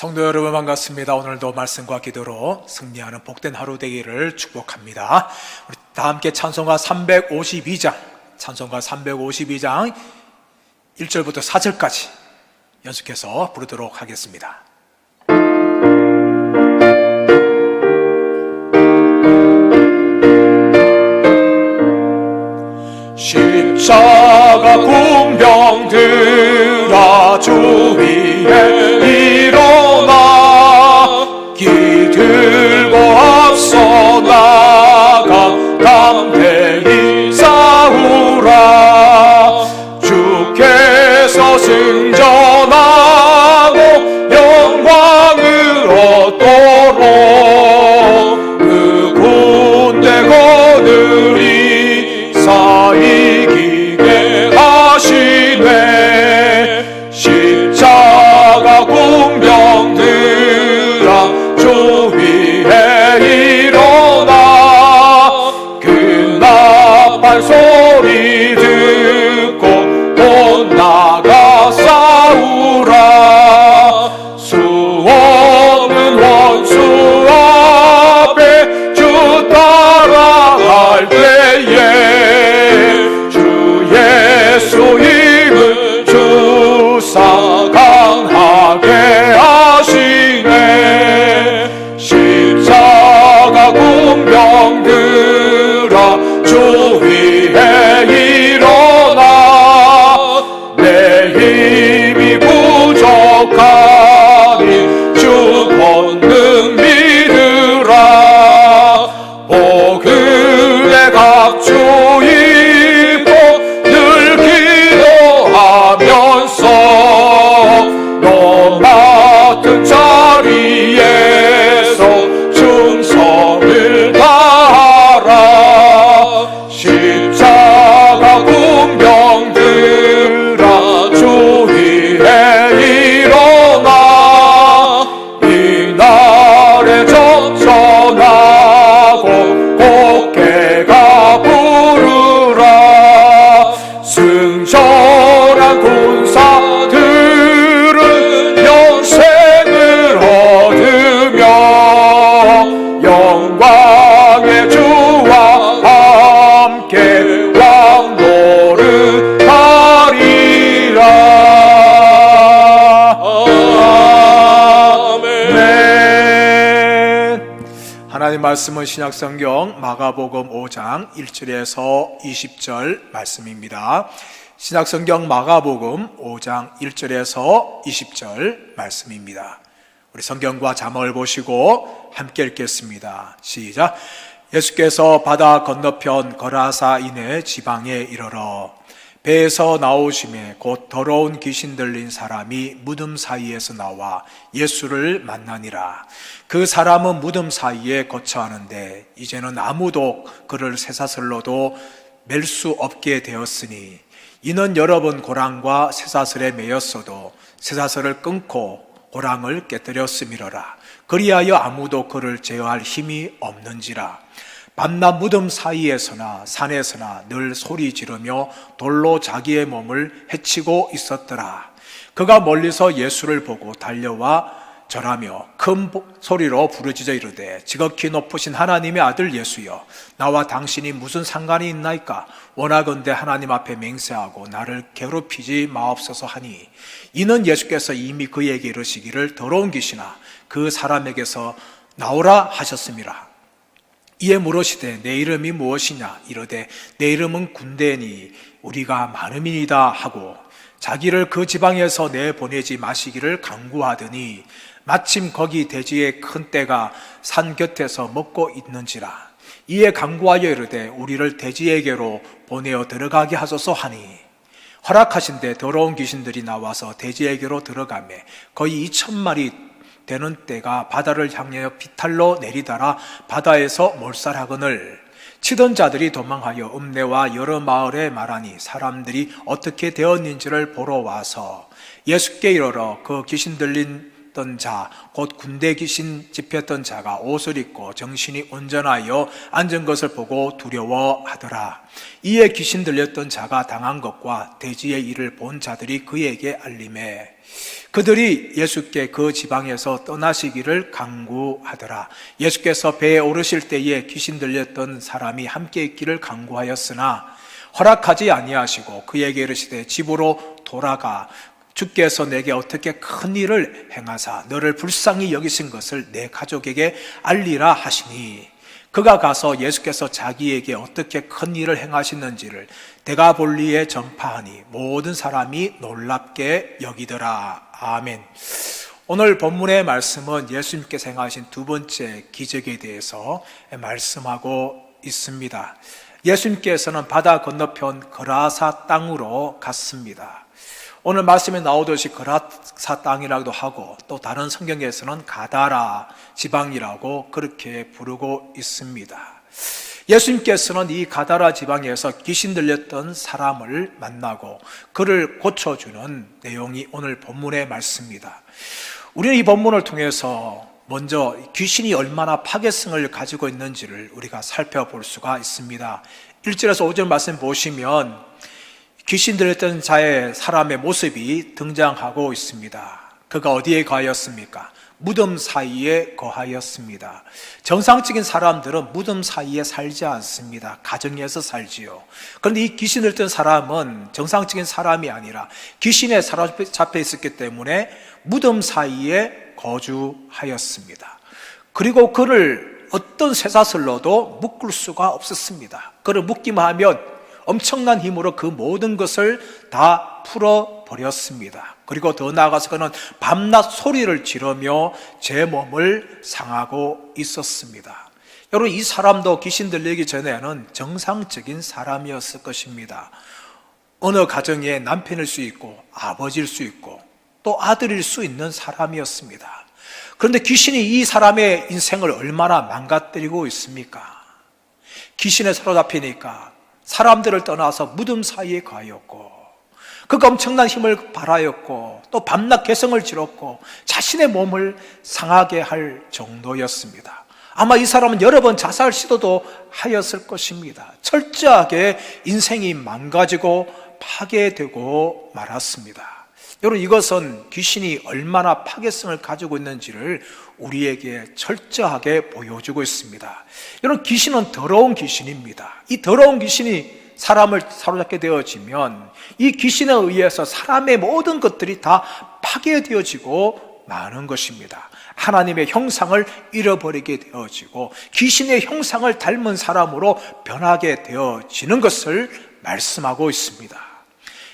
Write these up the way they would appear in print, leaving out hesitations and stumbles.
성도 여러분 반갑습니다. 오늘도 말씀과 기도로 승리하는 복된 하루 되기를 축복합니다. 우리 다 함께 찬송가 352장 1절부터 4절까지 연속해서 부르도록 하겠습니다. 십자가 군병들아 주 위에 일어나 기들고 앞서 나가 담대히 싸우라. 주께서 승전하고 영광을 얻도록 그 군대 거느리사 이기게 하시네. 십자가 군병들아 주 위에 일어나 그 나팔 소리 듣고 곧 나가 싸우라. 수없는 원수 앞에 주 따라갈 때에 주 예수님은 주사 강하게 하시네. 십자가 군병들아 주 위에 일어나 내 힘이 부족하니 주 권능 믿으라. 복음의 각주 입고 늘 기도하면서 너 맡은 자리에서 충성을 다하라. 십자가 군병들아 주 위에 일어나 이날에 전전하고 곡해가 부르라. 승전한 군사들은 영생을 얻으며 영광의 주와 함께 왕노릇하리라. 아멘. 하나님 말씀은 신약성경 마가복음 5장 1절에서 20절 말씀입니다. 신약성경 마가복음 5장 1절에서 20절 말씀입니다. 우리 성경과 자막을 보시고 함께 읽겠습니다. 시작. 예수께서 바다 건너편 거라사인의 지방에 이르러 배에서 나오심에 곧 더러운 귀신 들린 사람이 무덤 사이에서 나와 예수를 만나니라. 그 사람은 무덤 사이에 거처하는데 이제는 아무도 그를 쇠사슬로도 맬 수 없게 되었으니 이는 여러 번 고랑과 쇠사슬에 매였어도 쇠사슬을 끊고 고랑을 깨뜨렸음이로라. 그리하여 아무도 그를 제어할 힘이 없는지라. 밤낮 무덤 사이에서나 산에서나 늘 소리 지르며 돌로 자기의 몸을 해치고 있었더라. 그가 멀리서 예수를 보고 달려와 절하며 큰 소리로 부르짖어 이르되 지극히 높으신 하나님의 아들 예수여, 나와 당신이 무슨 상관이 있나이까? 원하건대 하나님 앞에 맹세하고 나를 괴롭히지 마옵소서 하니, 이는 예수께서 이미 그에게 이르시기를 더러운 귀신아 그 사람에게서 나오라 하셨음이라. 이에 물으시되 내 이름이 무엇이냐? 이르되 내 이름은 군대니 우리가 많음이니이다 하고 자기를 그 지방에서 내보내지 마시기를 간구하더니 마침 거기 돼지의 큰 떼가 산 곁에서 먹고 있는지라. 이에 간구하여 이르되 우리를 돼지에게로 보내어 들어가게 하소서 하니 허락하신대 더러운 귀신들이 나와서 돼지에게로 들어가매 거의 2,000마리 되는 떼가 바다를 향하여 비탈로 내리다라 바다에서 몰살하거늘 치던 자들이 도망하여 읍내와 여러 마을에 말하니 사람들이 어떻게 되었는지를 보러 와서 예수께 이르러 그 귀신 들린 들렸던 자, 곧 군대 귀신 집혔던 자가 옷을 입고 정신이 온전하여 앉은 것을 보고 두려워하더라. 이에 귀신 들렸던 자가 당한 것과 대지의 일을 본 자들이 그에게 알리매 그들이 예수께 그 지방에서 떠나시기를 간구하더라. 예수께서 배에 오르실 때에 귀신 들렸던 사람이 함께 있기를 간구하였으나 허락하지 아니하시고 그에게 이르시되 집으로 돌아가 주께서 내게 어떻게 큰 일을 행하사 너를 불쌍히 여기신 것을 내 가족에게 알리라 하시니 그가 가서 예수께서 자기에게 어떻게 큰 일을 행하시는지를 데가볼리에 전파하니 모든 사람이 놀랍게 여기더라. 아멘. 오늘 본문의 말씀은 예수님께서 행하신 두 번째 기적에 대해서 말씀하고 있습니다. 예수님께서는 바다 건너편 거라사 땅으로 갔습니다. 오늘 말씀에 나오듯이 거라사 땅이라고도 하고 또 다른 성경에서는 가다라 지방이라고 그렇게 부르고 있습니다. 예수님께서는 이 가다라 지방에서 귀신 들렸던 사람을 만나고 그를 고쳐주는 내용이 오늘 본문의 말씀입니다. 우리는 이 본문을 통해서 먼저 귀신이 얼마나 파괴성을 가지고 있는지를 우리가 살펴볼 수가 있습니다. 1절에서 5절 말씀 보시면 귀신 들렸던 자의 사람의 모습이 등장하고 있습니다. 그가 어디에 거하였습니까? 무덤 사이에 거하였습니다. 정상적인 사람들은 무덤 사이에 살지 않습니다. 가정에서 살지요. 그런데 이 귀신 들렸던 사람은 정상적인 사람이 아니라 귀신에 사로잡혀 있었기 때문에 무덤 사이에 거주하였습니다. 그리고 그를 어떤 쇠사슬로도 묶을 수가 없었습니다. 그를 묶기만 하면 엄청난 힘으로 그 모든 것을 다 풀어버렸습니다. 그리고 더 나아가서 그는 밤낮 소리를 지르며 제 몸을 상하고 있었습니다. 여러분, 이 사람도 귀신 들리기 전에는 정상적인 사람이었을 것입니다. 어느 가정에 남편일 수 있고 아버지일 수 있고 또 아들일 수 있는 사람이었습니다. 그런데 귀신이 이 사람의 인생을 얼마나 망가뜨리고 있습니까? 귀신에 사로잡히니까 사람들을 떠나서 무덤 사이에 가였고 그가 엄청난 힘을 발하였고 또 밤낮 개성을 지렀고 자신의 몸을 상하게 할 정도였습니다. 아마 이 사람은 여러 번 자살 시도도 하였을 것입니다. 철저하게 인생이 망가지고 파괴되고 말았습니다. 여러분, 이것은 귀신이 얼마나 파괴성을 가지고 있는지를 우리에게 철저하게 보여주고 있습니다. 여러분, 귀신은 더러운 귀신입니다. 이 더러운 귀신이 사람을 사로잡게 되어지면 이 귀신에 의해서 사람의 모든 것들이 다 파괴되어지고 마는 것입니다. 하나님의 형상을 잃어버리게 되어지고 귀신의 형상을 닮은 사람으로 변하게 되어지는 것을 말씀하고 있습니다.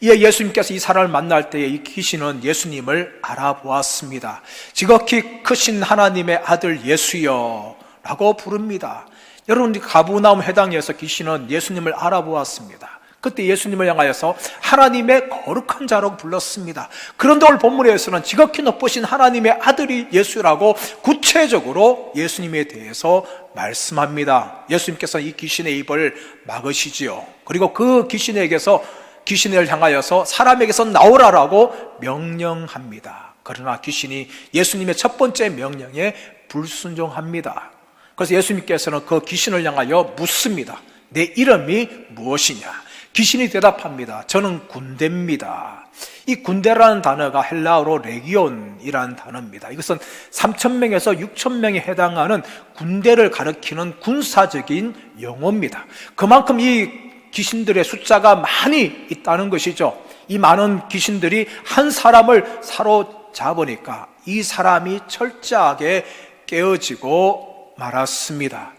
이에 예수님께서 이 사람을 만날 때에 이 귀신은 예수님을 알아보았습니다. 지극히 크신 하나님의 아들 예수여 라고 부릅니다. 여러분, 가버나움 회당에서 귀신은 예수님을 알아보았습니다. 그때 예수님을 향하여서 하나님의 거룩한 자라고 불렀습니다. 그런데 오늘 본문에서는 지극히 높으신 하나님의 아들이 예수라고 구체적으로 예수님에 대해서 말씀합니다. 예수님께서 이 귀신의 입을 막으시지요. 그리고 그 귀신을 향하여서 사람에게서 나오라라고 명령합니다. 그러나 귀신이 예수님의 첫 번째 명령에 불순종합니다. 그래서 예수님께서는 그 귀신을 향하여 묻습니다. 내 이름이 무엇이냐? 귀신이 대답합니다. 저는 군대입니다. 이 군대라는 단어가 헬라어로 레기온이라는 단어입니다. 이것은 3,000명에서 6,000명에 해당하는 군대를 가리키는 군사적인 용어입니다. 그만큼 이 귀신들의 숫자가 많이 있다는 것이죠. 이 많은 귀신들이 한 사람을 사로잡으니까 이 사람이 철저하게 깨어지고 말았습니다.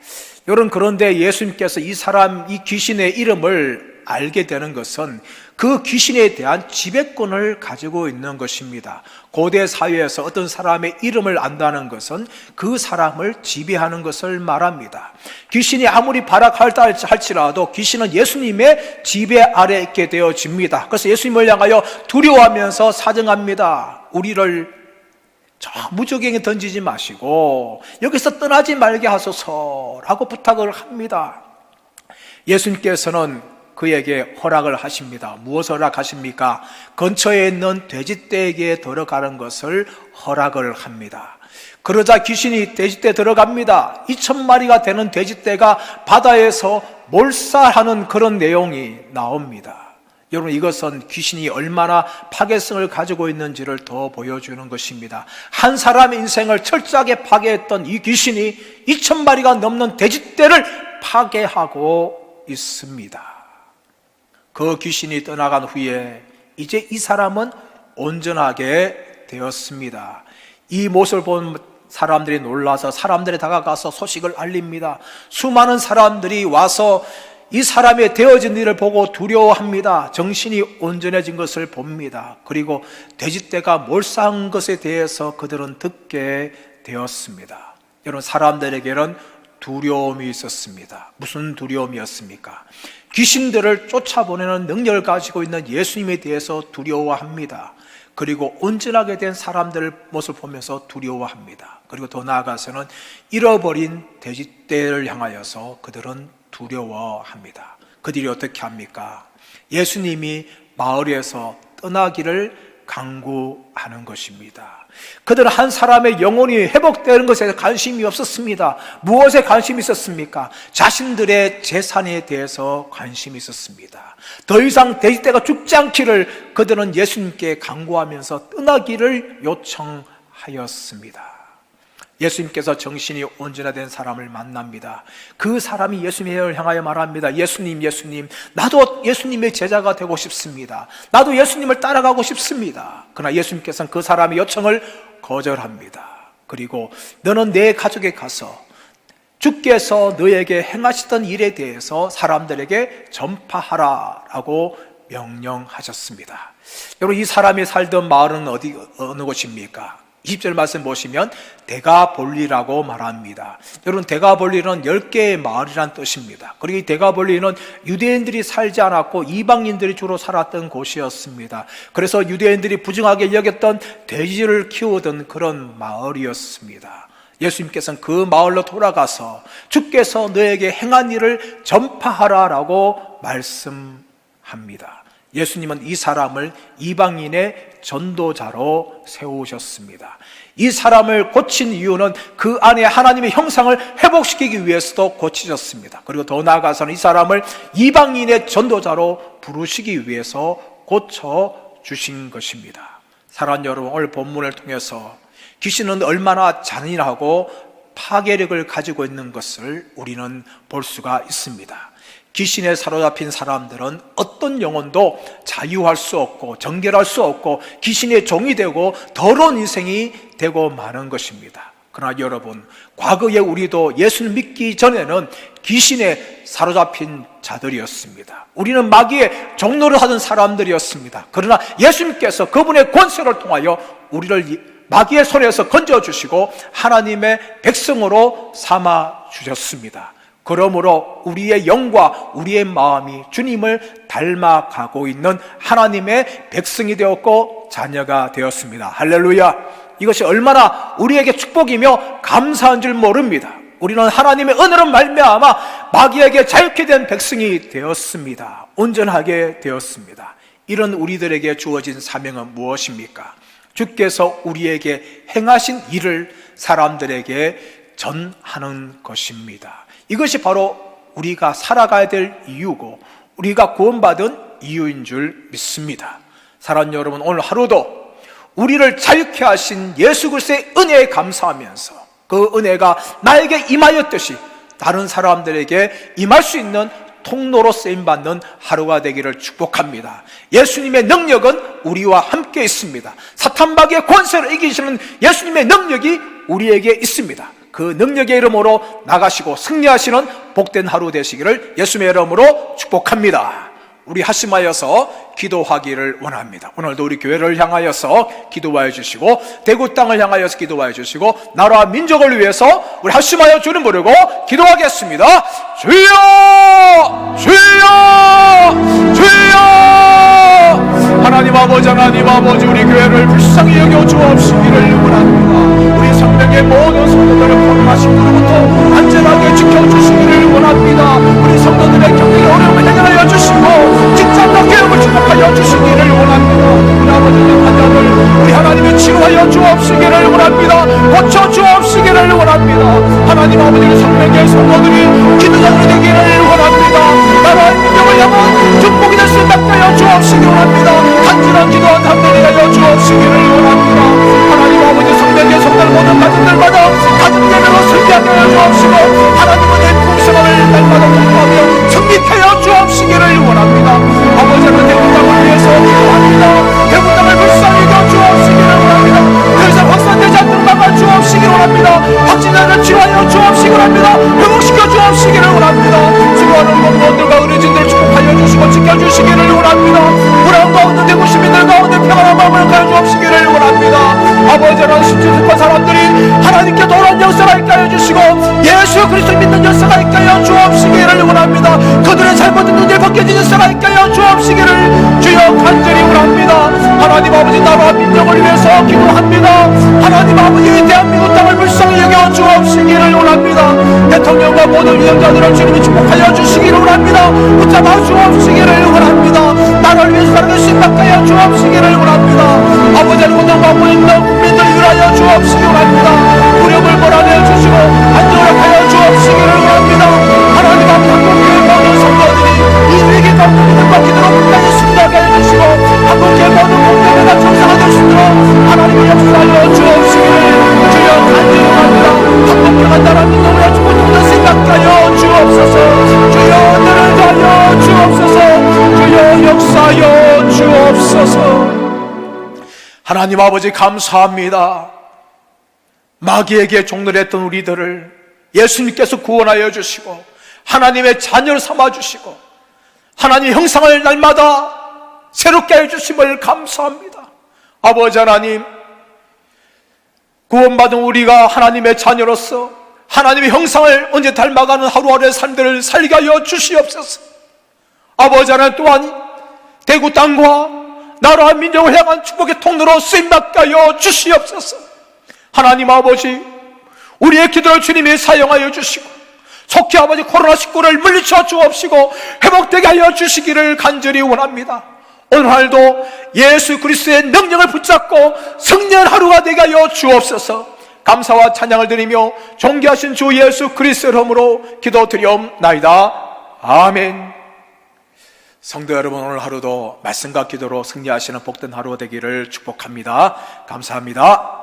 여러분, 그런데 예수님께서 이 귀신의 이름을 알게 되는 것은 그 귀신에 대한 지배권을 가지고 있는 것입니다. 고대 사회에서 어떤 사람의 이름을 안다는 것은 그 사람을 지배하는 것을 말합니다. 귀신이 아무리 발악할다 할지라도 귀신은 예수님의 지배 아래 있게 되어집니다. 그래서 예수님을 향하여 두려워하면서 사정합니다. 우리를 저 무저갱에 던지지 마시고 여기서 떠나지 말게 하소서라고 부탁을 합니다. 예수님께서는 그에게 허락을 하십니다. 무엇을 허락하십니까? 근처에 있는 돼지떼에게 들어가는 것을 허락을 합니다. 그러자 귀신이 돼지떼에 들어갑니다. 2,000마리가 되는 돼지떼가 바다에서 몰살하는 그런 내용이 나옵니다. 여러분, 이것은 귀신이 얼마나 파괴성을 가지고 있는지를 더 보여주는 것입니다. 한 사람의 인생을 철저하게 파괴했던 이 귀신이 2,000마리가 넘는 돼지떼를 파괴하고 있습니다. 그 귀신이 떠나간 후에 이제 이 사람은 온전하게 되었습니다. 이 모습을 본 사람들이 놀라서 사람들이 다가가서 소식을 알립니다. 수많은 사람들이 와서 이 사람의 되어진 일을 보고 두려워합니다. 정신이 온전해진 것을 봅니다. 그리고 돼지떼가 몰살한 것에 대해서 그들은 듣게 되었습니다. 여러분, 사람들에게는 두려움이 있었습니다. 무슨 두려움이었습니까? 귀신들을 쫓아보내는 능력을 가지고 있는 예수님에 대해서 두려워합니다. 그리고 온전하게 된 사람들 모습을 보면서 두려워합니다. 그리고 더 나아가서는 잃어버린 돼지떼를 향하여서 그들은 두려워합니다. 그들이 어떻게 합니까? 예수님이 마을에서 떠나기를 강구하는 것입니다. 그들은 한 사람의 영혼이 회복되는 것에 관심이 없었습니다. 무엇에 관심이 있었습니까? 자신들의 재산에 대해서 관심이 있었습니다. 더 이상 돼지떼가 죽지 않기를 그들은 예수님께 강구하면서 떠나기를 요청하였습니다. 예수님께서 정신이 온전화된 사람을 만납니다. 그 사람이 예수님을 향하여 말합니다. 예수님, 예수님, 나도 예수님의 제자가 되고 싶습니다. 나도 예수님을 따라가고 싶습니다. 그러나 예수님께서는 그 사람의 요청을 거절합니다. 그리고 너는 내 가족에 가서 주께서 너에게 행하시던 일에 대해서 사람들에게 전파하라라고 명령하셨습니다. 여러분, 이 사람이 살던 마을은 어느 곳입니까? 20절 말씀 보시면 데가볼리라고 말합니다. 여러분, 데가볼리는 10개의 마을이란 뜻입니다. 그리고 이 데가볼리는 유대인들이 살지 않았고 이방인들이 주로 살았던 곳이었습니다. 그래서 유대인들이 부정하게 여겼던 돼지를 키우던 그런 마을이었습니다. 예수님께서는 그 마을로 돌아가서 주께서 너에게 행한 일을 전파하라라고 말씀합니다. 예수님은 이 사람을 이방인의 전도자로 세우셨습니다. 이 사람을 고친 이유는 그 안에 하나님의 형상을 회복시키기 위해서도 고치셨습니다. 그리고 더 나아가서는 이 사람을 이방인의 전도자로 부르시기 위해서 고쳐주신 것입니다. 사랑하는 여러분, 오늘 본문을 통해서 귀신은 얼마나 잔인하고 파괴력을 가지고 있는 것을 우리는 볼 수가 있습니다. 귀신에 사로잡힌 사람들은 어떤 영혼도 자유할 수 없고 정결할 수 없고 귀신의 종이 되고 더러운 인생이 되고 마는 것입니다. 그러나 여러분, 과거에 우리도 예수를 믿기 전에는 귀신에 사로잡힌 자들이었습니다. 우리는 마귀의 종노를 하던 사람들이었습니다. 그러나 예수님께서 그분의 권세를 통하여 우리를 마귀의 손에서 건져주시고 하나님의 백성으로 삼아주셨습니다. 그러므로 우리의 영과 우리의 마음이 주님을 닮아가고 있는 하나님의 백성이 되었고 자녀가 되었습니다. 할렐루야! 이것이 얼마나 우리에게 축복이며 감사한 줄 모릅니다. 우리는 하나님의 은혜로 말미암아 마귀에게 자유케 된 백성이 되었습니다. 온전하게 되었습니다. 이런 우리들에게 주어진 사명은 무엇입니까? 주께서 우리에게 행하신 일을 사람들에게 전하는 것입니다. 이것이 바로 우리가 살아가야 될 이유고 우리가 구원받은 이유인 줄 믿습니다. 사랑하는 여러분, 오늘 하루도 우리를 자유케 하신 예수 그리스도의 은혜에 감사하면서 그 은혜가 나에게 임하였듯이 다른 사람들에게 임할 수 있는 통로로 쓰임받는 하루가 되기를 축복합니다. 예수님의 능력은 우리와 함께 있습니다. 사탄마귀의 권세를 이기시는 예수님의 능력이 우리에게 있습니다. 그 능력의 이름으로 나가시고 승리하시는 복된 하루 되시기를 예수님의 이름으로 축복합니다. 우리 합심하여서 기도하기를 원합니다. 오늘도 우리 교회를 향하여서 기도하여 주시고 대구 땅을 향하여서 기도하여 주시고 나라와 민족을 위해서 우리 합심하여 주님 부르고 기도하겠습니다. 주여! 주여! 주여! 하나님 아버지, 하나님 아버지, 우리 교회를 불쌍히 여겨 주옵시기를 원합니다. 우리 성령의 모든 성도들을 포함하신 분으로부터 안전하게 지켜주시기를 원합니다. 우리 성도들의 경제의 어려움을 해결하여 주시고 주옵시기를 원합니다. 고쳐 주옵시기를 원합니다. 하나님 아버지의 성령의 성도들이 기도자들이 되기를 원합니다. 나라의 민족을 향한 축복이 될 수 있게 하여 주옵시기를 원합니다. 간절한 기도한 사람들이 하여 주옵시기를 원합니다. 하나님 아버지 성령의 성도들 모든 가정들마다 가정 예배로 승리하게 하여 주옵시고 하나님은 내 풍성함을 날마다 공부하며 승리케 하여 주옵시기를 원합니다. 아버지는 대구 땅을 위해서 기도합니다. 대구 땅을 불쌍히 여겨 주옵시기를 원합니다. 그 이상 확산되지 않도록 막아 주옵시기를 원합니다. 확진자를 치료하여 주옵시기를 원합니다. 회복시켜 주옵시기를 원합니다. 수고하는 공무원들과 의료진들을 축복하여 주시고 지켜주시기를 원합니다. 불안 가운데 대구 시민들 가운데 평안한 마음을 가져 주옵시기를 원합니다. 아버지 하나님 십자가 사람들이 하나님께 돌아온 역사가 있게 하여 주시고 예수 그리스도 믿는 역사가 있게 하여 주옵시기를 원합니다. 그들의 잘못된 눈을 벗겨진 역사가 있게 하여 주옵시기를 주여 간절히 원합니다. 하나님 아버지 나라와 민족을 위해서 기도합니다. 하나님 아버지 대한민국 땅을 불쌍히 여겨 주옵시기를 원합니다. 대통령과 모든 위원자들을 주님이 축복하여 주시기를 원합니다. 붙잡아 주옵시기를 원합니다. 나라를 위해서 살아갈 수 있게 하여 주옵시기를 원합니다. 아버지 하나님과 모든 국민들 위하여 주옵시기를 원합니다. 무력을 몰아내 주시고 안전하여 주옵시기를 원합니다. 하나님 아버지 한국교회 모든 성도들이 이들에게 가운데 믿음과 기도로 끝까지 승리하게 해주시고 한국교회 모든 공동회가 정상화될 수 있도록 하나님의 역사하여 주옵시기를 주여 간절히 원합니다. 한국교회가 나라 민족을 축복하는 생각하여 주옵소서. 주여 은혜를 더하여 주옵소서. 주여 역사하여 주옵소서. 하나님 아버지 감사합니다. 마귀에게 종노랬던 우리들을 예수님께서 구원하여 주시고 하나님의 자녀를 삼아주시고 하나님의 형상을 날마다 새롭게 해주심을 감사합니다. 아버지 하나님, 구원받은 우리가 하나님의 자녀로서 하나님의 형상을 언제 닮아가는 하루하루의 삶들을 살게 하여 주시옵소서. 아버지 하나님 또한 대구 땅과 나라와 민족을 향한 축복의 통로로 쓰임받게 하여 주시옵소서. 하나님 아버지, 우리의 기도를 주님이 사용하여 주시고 속히 아버지 코로나19를 물리쳐 주옵시고 회복되게 하여 주시기를 간절히 원합니다. 오늘날도 예수 그리스도의 능력을 붙잡고 승리한 하루가 되게 하여 주옵소서. 감사와 찬양을 드리며 존귀하신 주 예수 그리스도의 이름으로 기도드리옵나이다. 아멘. 성도 여러분, 오늘 하루도 말씀과 기도로 승리하시는 복된 하루 되기를 축복합니다. 감사합니다.